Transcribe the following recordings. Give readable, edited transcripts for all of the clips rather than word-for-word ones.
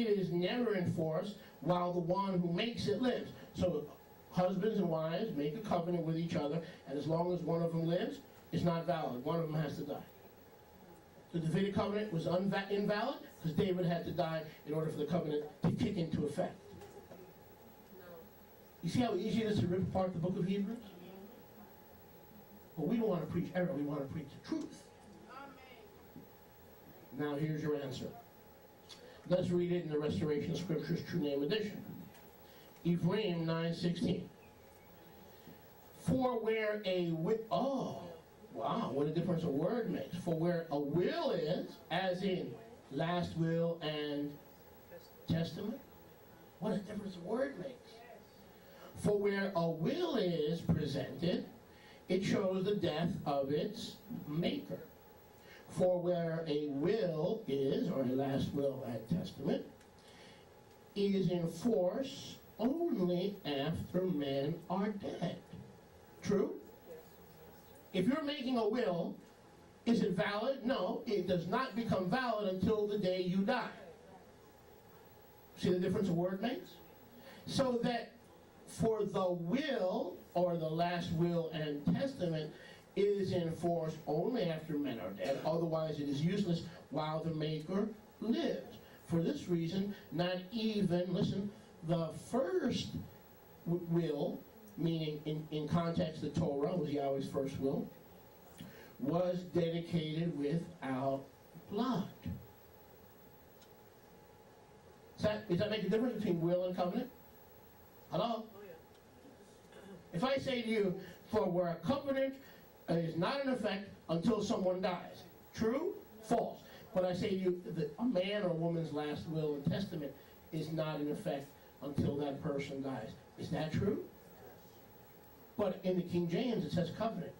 it is never enforced while the one who makes it lives. So husbands and wives make a covenant with each other, and as long as one of them lives, it's not valid. One of them has to die. The Davidic covenant was invalid because David had to die in order for the covenant to kick into effect. You see how easy it is to rip apart the book of Hebrews? But we don't want to preach error, we want to preach the truth. Now here's your answer. Let's read it in the Restoration of Scripture's True Name Edition. Ephraim 9:16. For where a oh, wow, what a difference a word makes. For where a will is, as in last will and testament, what a difference a word makes. For where a will is presented, it shows the death of its maker. For where a will is, or a last will and testament, is in force only after men are dead. True? If you're making a will, is it valid? No, it does not become valid until the day you die. See the difference a word makes? So that for the will, or the last will and testament, is in force only after men are dead. Otherwise it is useless while the maker lives. For this reason, not even, listen, the first will, meaning in context the Torah was Yahweh's first will, was dedicated without blood. Does that make a difference between will and covenant? Hello? If I say to you, for where a covenant is not in effect until someone dies. True? False. But I say to you that a man or woman's last will and testament is not in effect until that person dies. Is that true? But in the King James it says covenant.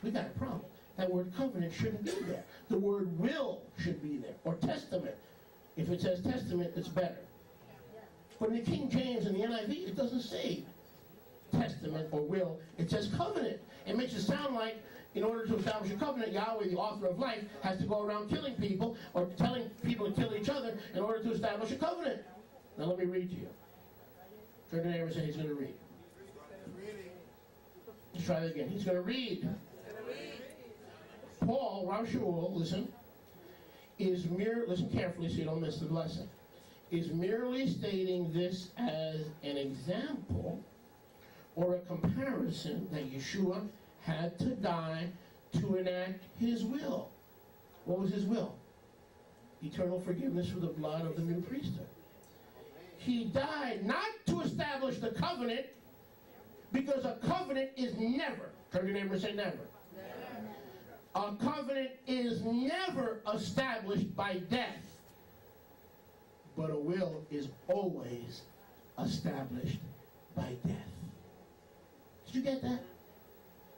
We got a problem. That word covenant shouldn't be there. The word will should be there. Or testament. If it says testament, it's better. But in the King James and the NIV, it doesn't say testament or will. It says covenant. It makes it sound like in order to establish a covenant, Yahweh, the author of life, has to go around killing people or telling people to kill each other in order to establish a covenant. Now let me read to you. Turn to the neighbor and say he's going to read. Let's try that again. He's going to read. Paul, Rav Shaul, listen, listen carefully so you don't miss the blessing, is merely stating this as an example or a comparison that Yeshua had to die to enact his will. What was his will? Eternal forgiveness for the blood of the new priesthood. He died not to establish the covenant, because a covenant is never, turn to your neighbor and say never. A covenant is never established by death, but a will is always established by death. Did you get that?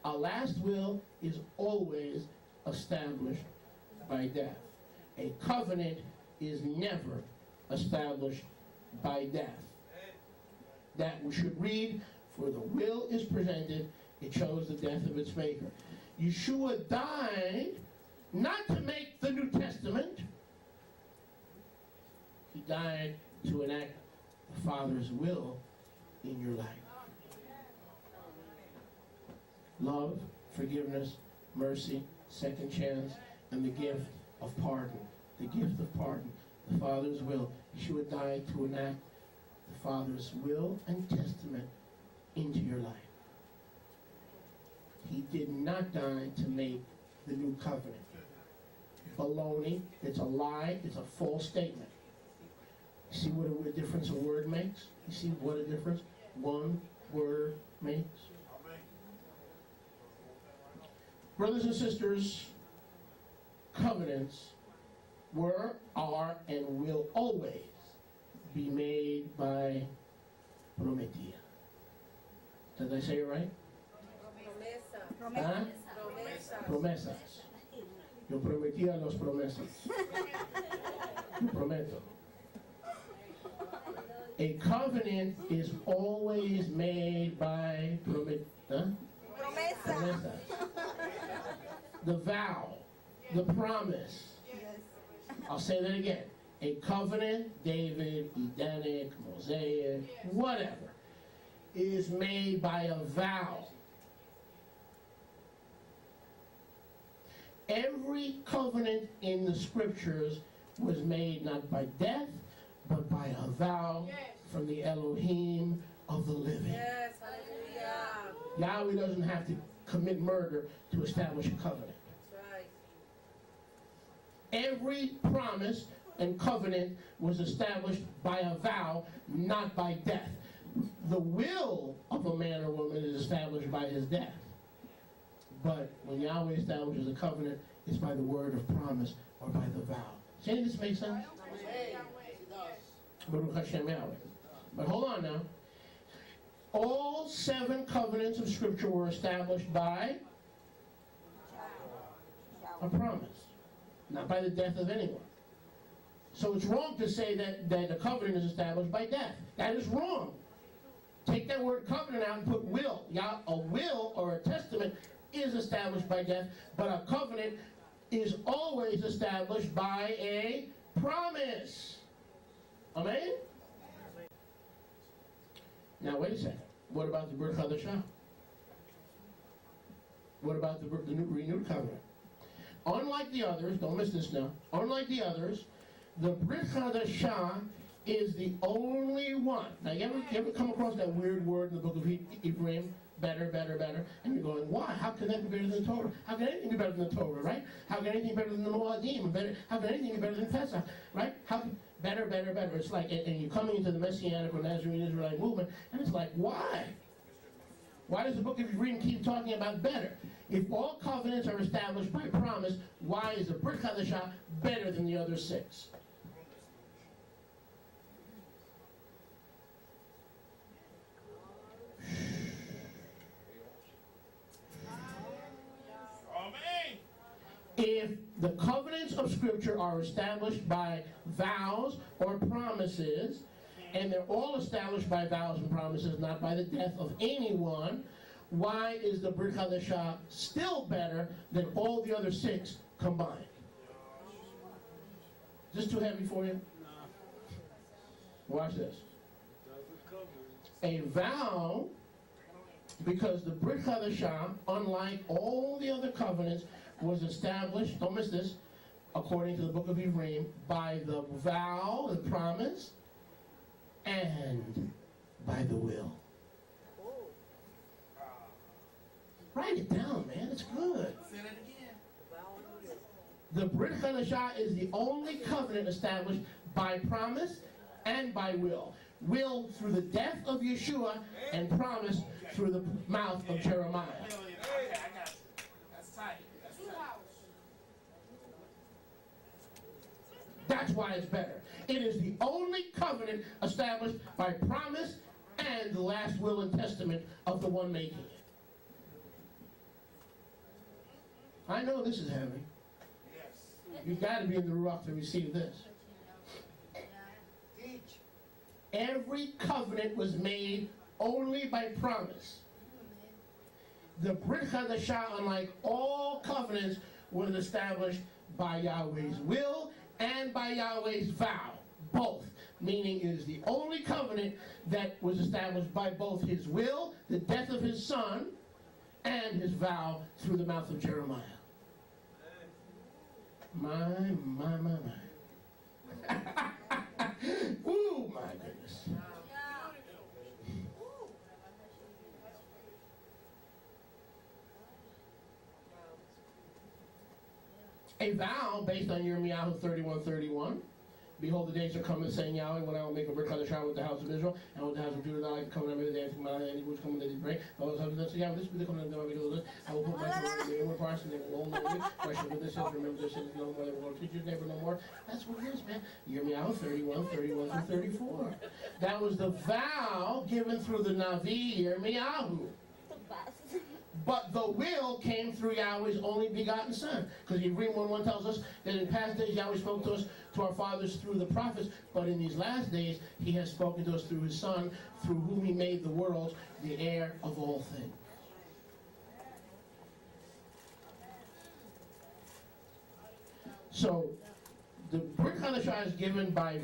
A last will is always established by death. A covenant is never established by death. That we should read, for the will is presented, it shows the death of its maker. Yeshua died not to make the New Testament. He died to enact the Father's will in your life. Love, forgiveness, mercy, second chance, and the gift of pardon. The gift of pardon. The Father's will. Yeshua died to enact the Father's will and testament into your life. He did not die to make the new covenant. Baloney. It's a lie. It's a false statement. You see what a difference a word makes? You see what a difference one word makes? Brothers and sisters, covenants were, are, and will always be made by prometía. Did I say it right? Promesa. ¿Ah? Promesas. Yo prometí a los promesas. Yo prometo. A covenant is always made by promesas. The vow, the promise. I'll say that again. A covenant, David, Edenic, Mosaic, whatever, is made by a vow. Every covenant in the scriptures was made not by death, but by a vow from the Elohim of the living. Yes, hallelujah. Yahweh doesn't have to commit murder to establish a covenant. That's right. Every promise and covenant was established by a vow, not by death. The will of a man or woman is established by his death. But when Yahweh establishes a covenant, it's by the word of promise or by the vow. Does any of this make sense? Baruch Hashem Yahweh. But hold on now. All 7 covenants of Scripture were established by a promise, not by the death of anyone. So it's wrong to say that a covenant is established by death. That is wrong. Take that word covenant out and put will. A will or a testament is established by death, but a covenant is always established by a promise. Amen? Now wait a second. What about the Brit Chadashah? What about the renewed covenant? Unlike the others, don't miss this now, unlike the others, the Brit Chadashah is the only one. Now you ever come across that weird word in the book of Ephraim? Better, better, better. And you're going, why? How can that be better than the Torah? How can anything be better than the Torah, right? How can anything be better than the Moadim? How can anything be better than Pesach, right? How can, better, better, better. It's like, and you're coming into the Messianic or Nazarene Israelite movement, and it's like, why? Why does the book of Ephraim keep talking about better? If all covenants are established by promise, why is the Brit Chadashah better than the other 6? If the covenants of Scripture are established by vows or promises, and they're all established by vows and promises, not by the death of anyone, why is the Brit Chadashah still better than all the other 6 combined? Is this too heavy for you? Watch this. A vow, because the Brit Chadashah, unlike all the other covenants, was established, don't miss this, according to the book of Ephraim, by the vow, the promise, and by the will. Write it down, man. It's good. Say that again. The Brit Chadashah is the only covenant established by promise and by will. Will through the death of Yeshua, and promise through the mouth of Jeremiah. Okay, I got you. That's tight. That's why it's better. It is the only covenant established by promise and the last will and testament of the one making it. I know this is heavy. Yes. You've got to be in the Ruach to receive this. Every covenant was made only by promise. The Brit Chadashah, unlike all covenants, was established by Yahweh's will and by Yahweh's vow. Both. Meaning it is the only covenant that was established by both his will, the death of his son, and his vow through the mouth of Jeremiah. My. Ooh, my goodness. A vow based on Yirmiyahu 31:31. Behold, the days are coming, saying Yahweh, when I will make a Brit Chadashah with the house of Israel and with the house of Judah, I come and every day to my land, which come and they did break. I will have this Yahweh, this will be the covenant that I will do. I will put my word in the inward parts, and they will all know me. Question with this is, remember this is no more, they will teach your neighbor no more. That's what it is, man. Yirmiyahu 31 through 34. That was the vow given through the Navi Yirmiyahu. But the will came through Yahweh's only begotten Son. Because Ephraim 1:1 tells us that in past days Yahweh spoke to us, to our fathers through the prophets, but in these last days he has spoken to us through his Son, through whom he made the worlds, the heir of all things. So the Brit Hadashah is given by